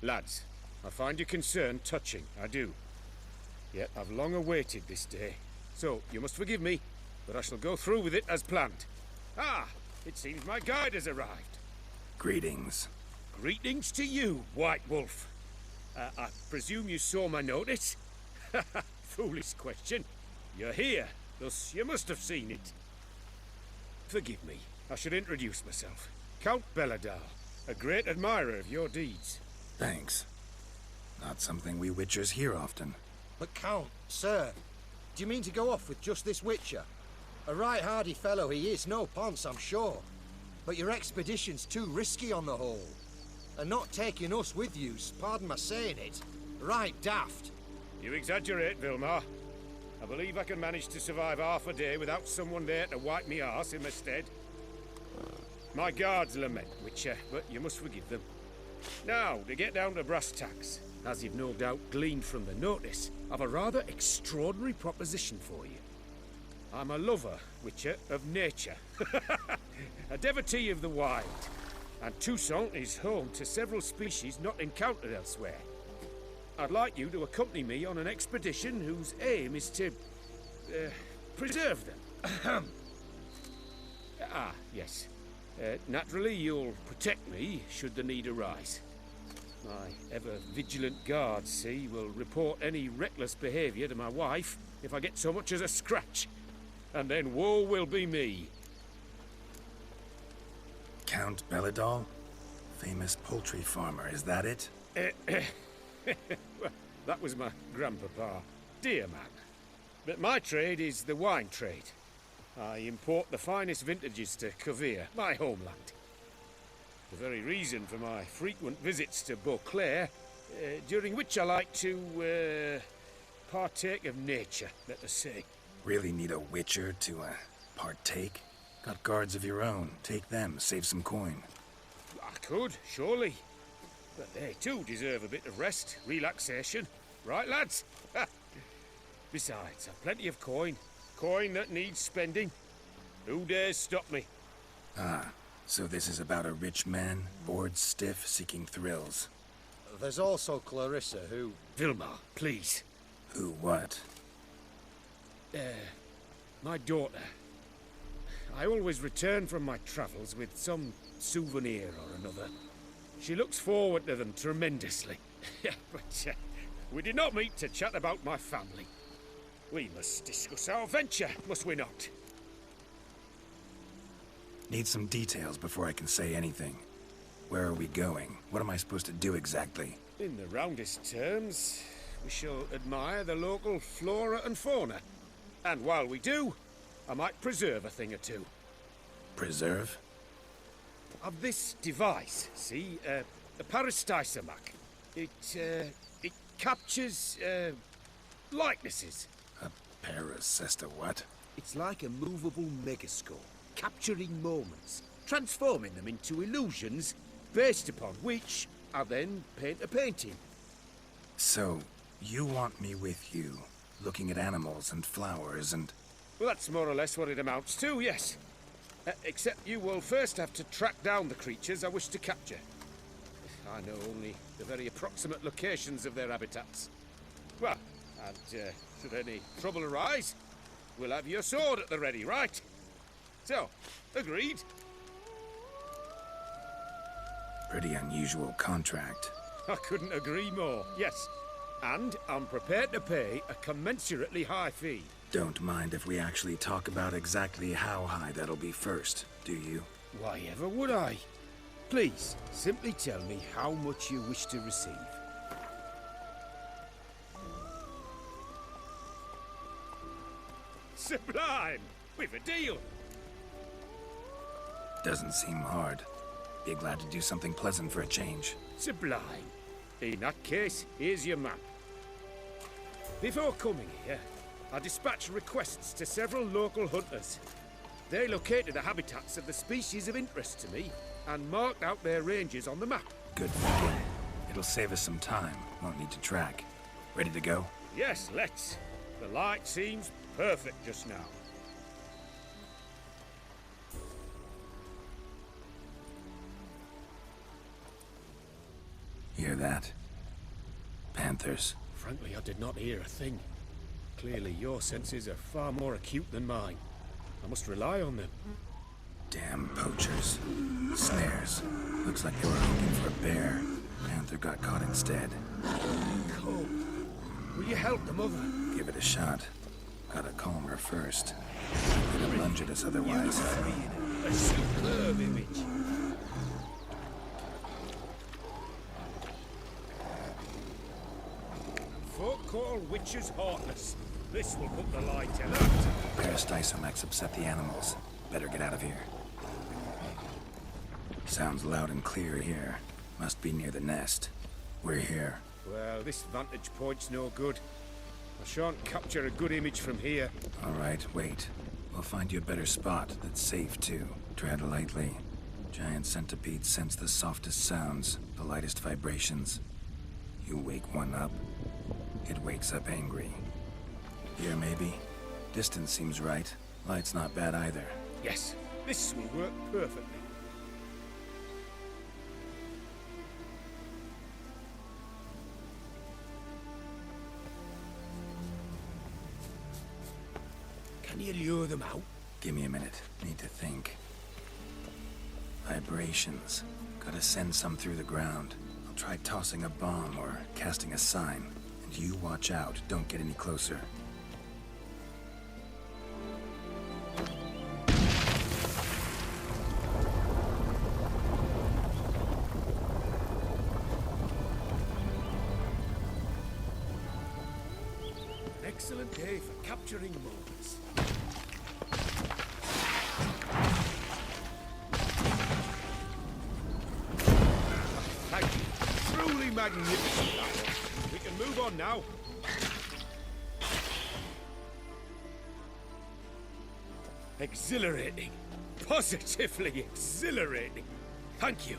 Lads, I find your concern touching, I do. Yet I've long awaited this day. So, you must forgive me, but I shall go through with it as planned. Ah, it seems my guide has arrived. Greetings. Greetings to you, White Wolf. I presume you saw my notice? Foolish question. You're here, thus you must have seen it. Forgive me, I should introduce myself. Count Belladal, a great admirer of your deeds. Thanks. Not something we Witchers hear often. But Count, sir, do you mean to go off with just this Witcher? A right hardy fellow he is, no ponce, I'm sure. But your expedition's too risky on the whole. And not taking us with you's, pardon my saying it, right daft. You exaggerate, Vilmar. I believe I can manage to survive half a day without someone there to wipe me arse in my stead. My guards lament, Witcher, but you must forgive them. Now, to get down to brass tacks, as you've no doubt gleaned from the notice, I've a rather extraordinary proposition for you. I'm a lover, Witcher, of nature. A devotee of the wild. And Toussaint is home to several species not encountered elsewhere. I'd like you to accompany me on an expedition whose aim is to preserve them. Yes. Naturally, you'll protect me should the need arise. My ever-vigilant guards, see, will report any reckless behaviour to my wife if I get so much as a scratch. And then woe will be me. Count Belladal? Famous poultry farmer, is that it? Well, that was my grandpapa. Dear man. But my trade is the wine trade. I import the finest vintages to Covere, my homeland. The very reason for my frequent visits to Beauclair, during which I like to, partake of nature, let us say. Really need a Witcher to, partake? Got guards of your own. Take them, save some coin. I could, surely. But they too deserve a bit of rest, relaxation. Right, lads? Besides, I've plenty of coin. Coin that needs spending. Who dares stop me? Ah, so this is about a rich man, bored stiff, seeking thrills. There's also Clarissa, who... Vilmar, please. Who what? My daughter. I always return from my travels with some souvenir or another. She looks forward to them tremendously. But we did not meet to chat about my family. We must discuss our venture, must we not? Need some details before I can say anything. Where are we going? What am I supposed to do exactly? In the roundest terms, we shall admire the local flora and fauna. And while we do, I might preserve a thing or two. Preserve? Of this device, see, a parastisomac. It captures, likenesses. A parasesta what? It's like a movable megascope, capturing moments, transforming them into illusions, based upon which I then paint a painting. So, you want me with you, looking at animals and flowers and... Well, that's more or less what it amounts to, yes. Except you will first have to track down the creatures I wish to capture. I know only the very approximate locations of their habitats. Well, and should any trouble arise, we'll have your sword at the ready, right? So, agreed? Pretty unusual contract. I couldn't agree more, yes. And I'm prepared to pay a commensurately high fee. Don't mind if we actually talk about exactly how high that'll be first, do you? Why ever would I? Please, simply tell me how much you wish to receive. Sublime! We've a deal! Doesn't seem hard. Be glad to do something pleasant for a change. Sublime. In that case, here's your map. Before coming here, I dispatched requests to several local hunters. They located the habitats of the species of interest to me and marked out their ranges on the map. Good thinking. It'll save us some time. Won't need to track. Ready to go? Yes, let's. The light seems perfect just now. Hear that? Panthers. Frankly, I did not hear a thing. Clearly, your senses are far more acute than mine. I must rely on them. Damn poachers. Snares. Looks like they were looking for a bear. Panther got caught instead. Cole, will you help the mother? Give it a shot. Gotta calm her first. They'd have lunged at us otherwise. A superb image. Folk call witches heartless. This will put the light out. Parastisomachs upset the animals. Better get out of here. Sounds loud and clear here. Must be near the nest. We're here. Well, this vantage point's no good. I shan't capture a good image from here. All right, wait. We'll find you a better spot that's safe, too. Tread lightly. Giant centipedes sense the softest sounds, the lightest vibrations. You wake one up, it wakes up angry. Here, maybe? Distance seems right. Light's not bad either. Yes, this will work perfectly. Can you lure them out? Give me a minute. Need to think. Vibrations. Gotta send some through the ground. I'll try tossing a bomb or casting a sign. And you watch out. Don't get any closer. An excellent day for capturing moments. Thank you. Truly magnificent, that one. We can move on now. Exhilarating. Positively exhilarating. Thank you.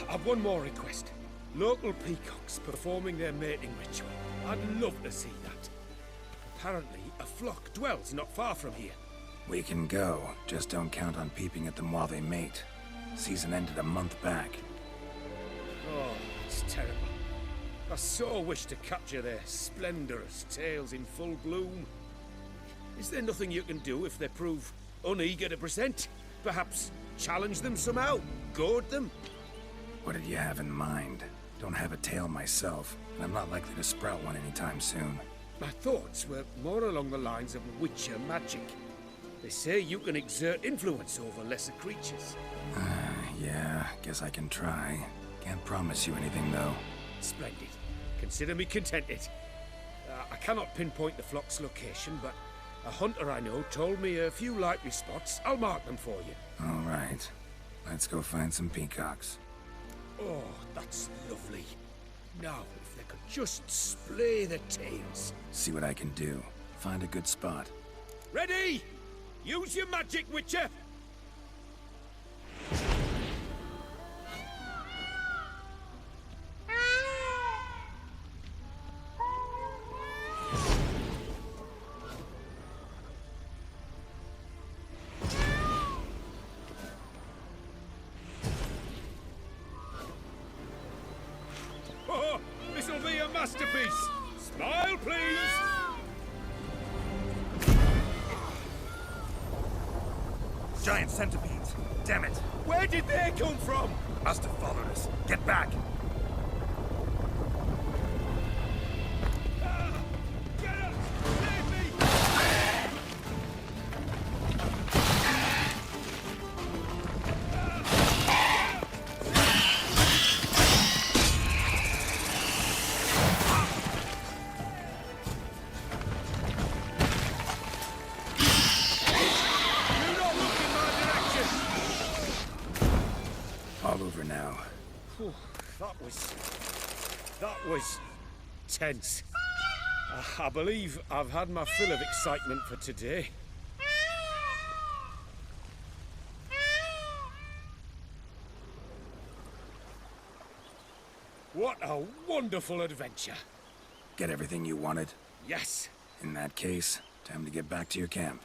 I've one more request. Local peacocks performing their mating ritual. I'd love to see that. Apparently, a flock dwells not far from here. We can go. Just don't count on peeping at them while they mate. Season ended a month back. Oh, it's terrible. I so wish to capture their splendorous tails in full bloom. Is there nothing you can do if they prove uneager to present? Perhaps challenge them somehow? Goad them? What did you have in mind? Don't have a tail myself, and I'm not likely to sprout one anytime soon. My thoughts were more along the lines of witcher magic. They say you can exert influence over lesser creatures. Yeah, guess I can try. Can't promise you anything, though. Splendid. Consider me contented. I cannot pinpoint the flock's location, but a hunter I know told me a few likely spots. I'll mark them for you. All right. Let's go find some peacocks. Oh, that's lovely. Now, if they could just splay their tails. See what I can do. Find a good spot. Ready? Use your magic, Witcher! Oh, this'll be a masterpiece! Smile, please! Giant centipedes! Damn it! Where did they come from? Must have followed us. Get back! Geralt! Save me! Do not look in my direction! All over now. Whew, that was tense. I believe I've had my fill of excitement for today. What a wonderful adventure. Get everything you wanted? Yes. In that case, time to get back to your camp.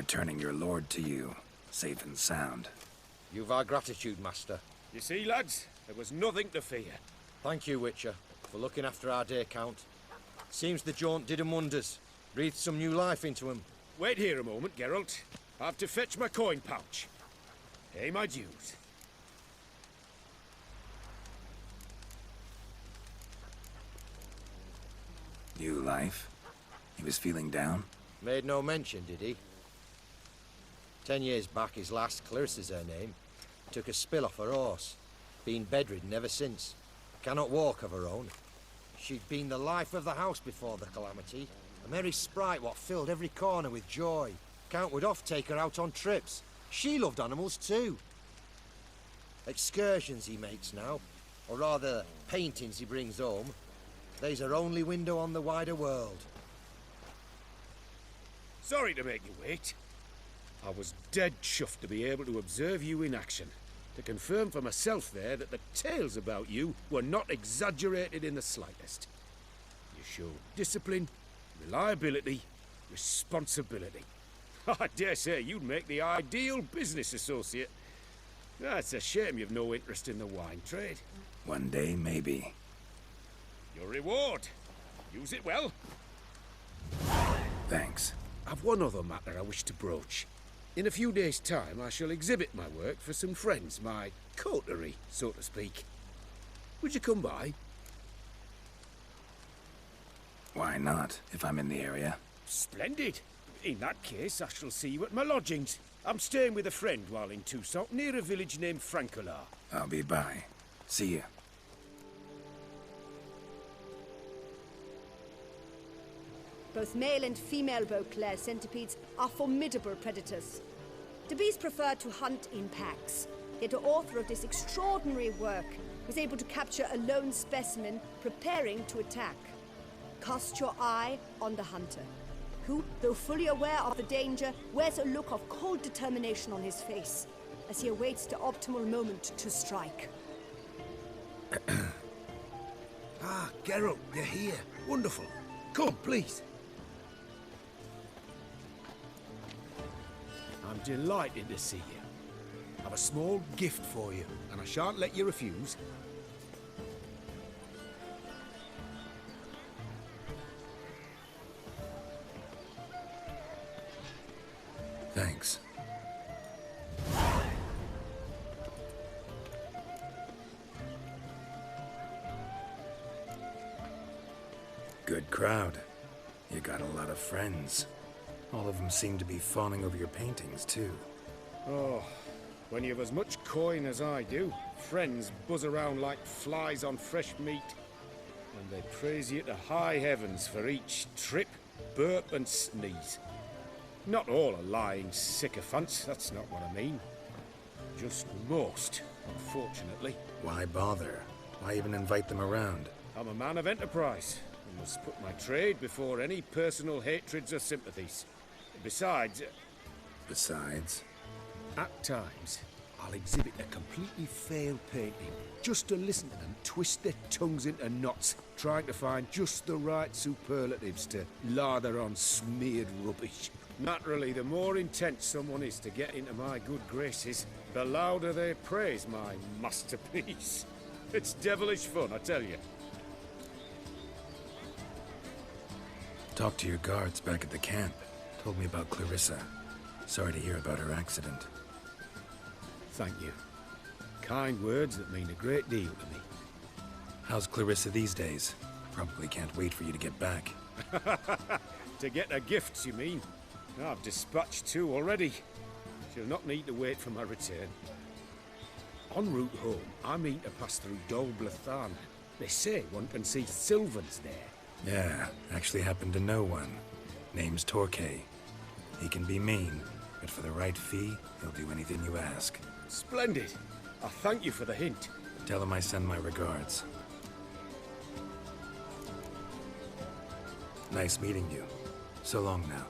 returning your lord to you, safe and sound. You've our gratitude, Master. You see, lads, there was nothing to fear. Thank you, Witcher, for looking after our day count. Seems the jaunt did 'em wonders. Breathed some new life into 'em. Wait here a moment, Geralt. I have to fetch my coin pouch. Pay my dues. New life? He was feeling down? Made no mention, did he? 10 years back, his last, Clarissa's her name, took a spill off her horse. Been bedridden ever since. Cannot walk of her own. She'd been the life of the house before the calamity. A merry sprite what filled every corner with joy. Count would oft take her out on trips. She loved animals too. Excursions he makes now, or rather, paintings he brings home. They's her only window on the wider world. Sorry to make you wait. I was dead chuffed to be able to observe you in action. To confirm for myself there that the tales about you were not exaggerated in the slightest. You showed discipline, reliability, responsibility. I dare say you'd make the ideal business associate. It's a shame you've no interest in the wine trade. One day, maybe. Your reward. Use it well. Thanks. I've one other matter I wish to broach. In a few days' time, I shall exhibit my work for some friends, my coterie, so to speak. Would you come by? Why not, if I'm in the area? Splendid. In that case, I shall see you at my lodgings. I'm staying with a friend while in Toussaint, near a village named Francois. I'll be by. See you. Both male and female Beauclair centipedes are formidable predators. The bees prefer to hunt in packs, yet the author of this extraordinary work was able to capture a lone specimen preparing to attack. Cast your eye on the hunter, who, though fully aware of the danger, wears a look of cold determination on his face as he awaits the optimal moment to strike. Ah, Geralt, you're here. Wonderful. Come, please. I'm delighted to see you. I have a small gift for you, and I shan't let you refuse. Thanks. Good crowd. You got a lot of friends. All of them seem to be fawning over your paintings, too. Oh, when you have as much coin as I do, friends buzz around like flies on fresh meat. And they praise you to high heavens for each trip, burp and sneeze. Not all are lying sycophants, that's not what I mean. Just most, unfortunately. Why bother? Why even invite them around? I'm a man of enterprise. I must put my trade before any personal hatreds or sympathies. Besides, at times, I'll exhibit a completely failed painting, just to listen to them twist their tongues into knots, trying to find just the right superlatives to lather on smeared rubbish. Naturally, the more intent someone is to get into my good graces, the louder they praise my masterpiece. It's devilish fun, I tell you. Talked to your guards back at the camp. Told me about Clarissa. Sorry to hear about her accident. Thank you. Kind words that mean a great deal to me. How's Clarissa these days? Probably can't wait for you to get back. To get her gifts, you mean? I've dispatched 2 already. She'll not need to wait for my return. En route home, I mean to pass through Dol Blathan. They say one can see Sylvans there. Yeah, actually happen to know one. Name's Torquay. He can be mean, but for the right fee, he'll do anything you ask. Splendid. I thank you for the hint. Tell him I send my regards. Nice meeting you. So long now.